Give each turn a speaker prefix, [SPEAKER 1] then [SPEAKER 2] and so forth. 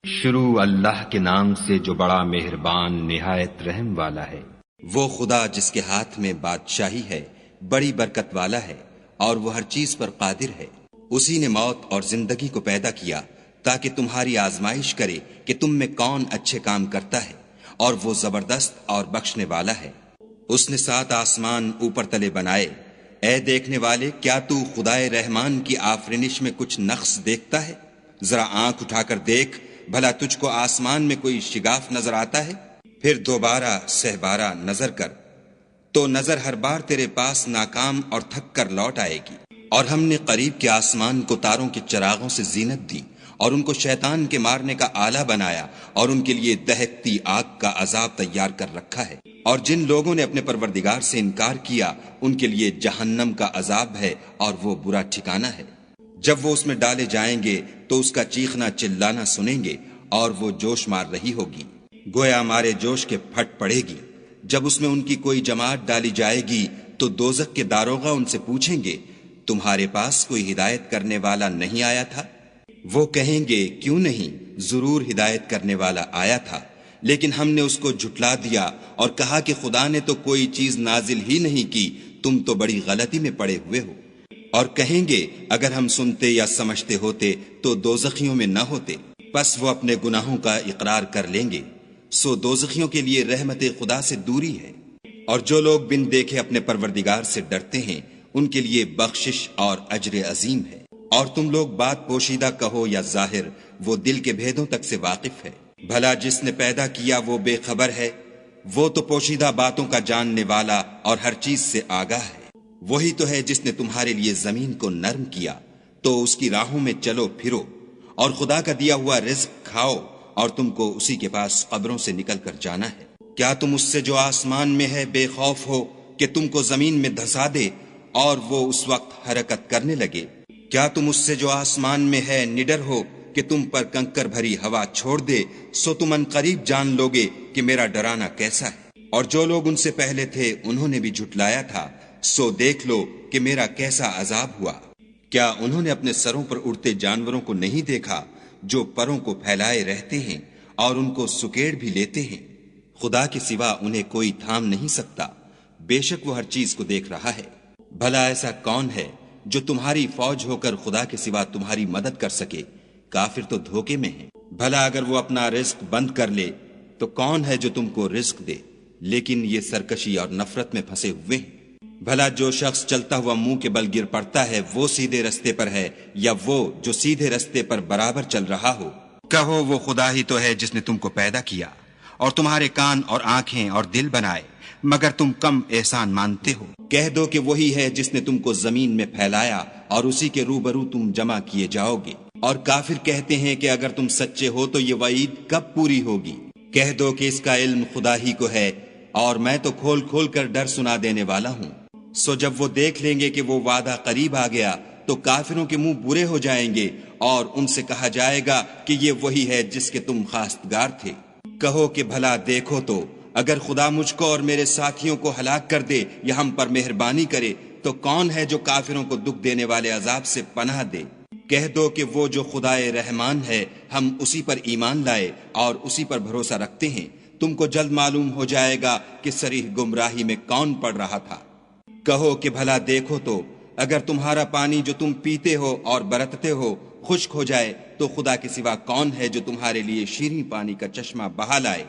[SPEAKER 1] شروع اللہ کے نام سے جو بڑا مہربان نہایت رحم والا ہے۔
[SPEAKER 2] وہ خدا جس کے ہاتھ میں بادشاہی ہے، بڑی برکت والا ہے، اور وہ ہر چیز پر قادر ہے۔ اسی نے موت اور زندگی کو پیدا کیا تاکہ تمہاری آزمائش کرے کہ تم میں کون اچھے کام کرتا ہے، اور وہ زبردست اور بخشنے والا ہے۔ اس نے 7 آسمان اوپر تلے بنائے۔ اے دیکھنے والے، کیا تو خدائے رحمان کی آفرینش میں کچھ نقص دیکھتا ہے؟ ذرا آنکھ اٹھا کر دیکھ، بھلا تجھ کو آسمان میں کوئی شگاف نظر آتا ہے؟ پھر دوبارہ سہبارہ نظر کر تو نظر ہر بار تیرے پاس ناکام اور تھک کر لوٹ آئے گی۔ اور ہم نے قریب کے آسمان کو تاروں کے چراغوں سے زینت دی، اور ان کو شیطان کے مارنے کا آلہ بنایا، اور ان کے لیے دہکتی آگ کا عذاب تیار کر رکھا ہے۔ اور جن لوگوں نے اپنے پروردگار سے انکار کیا، ان کے لیے جہنم کا عذاب ہے، اور وہ برا ٹھکانہ ہے۔ جب وہ اس میں ڈالے جائیں گے تو اس کا چیخنا چلانا سنیں گے، اور وہ جوش مار رہی ہوگی، گویا مارے جوش کے پھٹ پڑے گی۔ جب اس میں ان کی کوئی جماعت ڈالی جائے گی تو دوزخ کے داروغہ ان سے پوچھیں گے، تمہارے پاس کوئی ہدایت کرنے والا نہیں آیا تھا؟ وہ کہیں گے، کیوں نہیں، ضرور ہدایت کرنے والا آیا تھا، لیکن ہم نے اس کو جھٹلا دیا اور کہا کہ خدا نے تو کوئی چیز نازل ہی نہیں کی، تم تو بڑی غلطی میں پڑے ہوئے ہو۔ اور کہیں گے، اگر ہم سنتے یا سمجھتے ہوتے تو دوزخیوں میں نہ ہوتے۔ پس وہ اپنے گناہوں کا اقرار کر لیں گے، سو دوزخیوں کے لیے رحمت خدا سے دوری ہے۔ اور جو لوگ بن دیکھے اپنے پروردگار سے ڈرتے ہیں، ان کے لیے بخشش اور اجر عظیم ہے۔ اور تم لوگ بات پوشیدہ کہو یا ظاہر، وہ دل کے بھیدوں تک سے واقف ہے۔ بھلا جس نے پیدا کیا وہ بے خبر ہے؟ وہ تو پوشیدہ باتوں کا جاننے والا اور ہر چیز سے آگاہ ہے۔ وہی تو ہے جس نے تمہارے لیے زمین کو نرم کیا، تو اس کی راہوں میں چلو پھرو، اور خدا کا دیا ہوا رزق کھاؤ، اور تم کو اسی کے پاس قبروں سے نکل کر جانا ہے۔ کیا تم اس سے جو آسمان میں ہے بے خوف ہو کہ تم کو زمین میں دھسا دے اور وہ اس وقت حرکت کرنے لگے؟ کیا تم اس سے جو آسمان میں ہے نڈر ہو کہ تم پر کنکر بھری ہوا چھوڑ دے؟ سو تم ان قریب جان لوگے کہ میرا ڈرانا کیسا ہے۔ اور جو لوگ ان سے پہلے تھے انہوں نے بھی جھٹلایا تھا، سو دیکھ لو کہ میرا کیسا عذاب ہوا۔ کیا انہوں نے اپنے سروں پر اڑتے جانوروں کو نہیں دیکھا جو پروں کو پھیلائے رہتے ہیں اور ان کو سکیڑ بھی لیتے ہیں؟ خدا کے سوا انہیں کوئی تھام نہیں سکتا، بے شک وہ ہر چیز کو دیکھ رہا ہے۔ بھلا ایسا کون ہے جو تمہاری فوج ہو کر خدا کے سوا تمہاری مدد کر سکے؟ کافر تو دھوکے میں ہیں۔ بھلا اگر وہ اپنا رزق بند کر لے تو کون ہے جو تم کو رزق دے؟ لیکن یہ سرکشی اور نفرت میں پھنسے ہوئے ہیں۔ بھلا جو شخص چلتا ہوا منہ کے بل گر پڑتا ہے وہ سیدھے رستے پر ہے، یا وہ جو سیدھے رستے پر برابر چل رہا ہو؟ کہو، وہ خدا ہی تو ہے جس نے تم کو پیدا کیا اور تمہارے کان اور آنکھیں اور دل بنائے، مگر تم کم احسان مانتے ہو۔ کہہ دو کہ وہی ہے جس نے تم کو زمین میں پھیلایا اور اسی کے روبرو تم جمع کیے جاؤ گے۔ اور کافر کہتے ہیں کہ اگر تم سچے ہو تو یہ وعید کب پوری ہوگی؟ کہہ دو کہ اس کا علم خدا ہی کو ہے، اور میں تو کھول کھول کر ڈر سنا دینے والا ہوں۔ سو جب وہ دیکھ لیں گے کہ وہ وعدہ قریب آ گیا تو کافروں کے منہ برے ہو جائیں گے، اور ان سے کہا جائے گا کہ یہ وہی ہے جس کے تم خواستگار تھے۔ کہو کہ بھلا دیکھو تو، اگر خدا مجھ کو اور میرے ساتھیوں کو ہلاک کر دے یا ہم پر مہربانی کرے تو کون ہے جو کافروں کو دکھ دینے والے عذاب سے پناہ دے؟ کہہ دو کہ وہ جو خدائے رحمان ہے، ہم اسی پر ایمان لائے اور اسی پر بھروسہ رکھتے ہیں۔ تم کو جلد معلوم ہو جائے گا کہ صریح گمراہی میں کون پڑ رہا تھا۔ کہو کہ بھلا دیکھو تو، اگر تمہارا پانی جو تم پیتے ہو اور برتتے ہو خشک ہو جائے تو خدا کے سوا کون ہے جو تمہارے لیے شیریں پانی کا چشمہ بہا لائے؟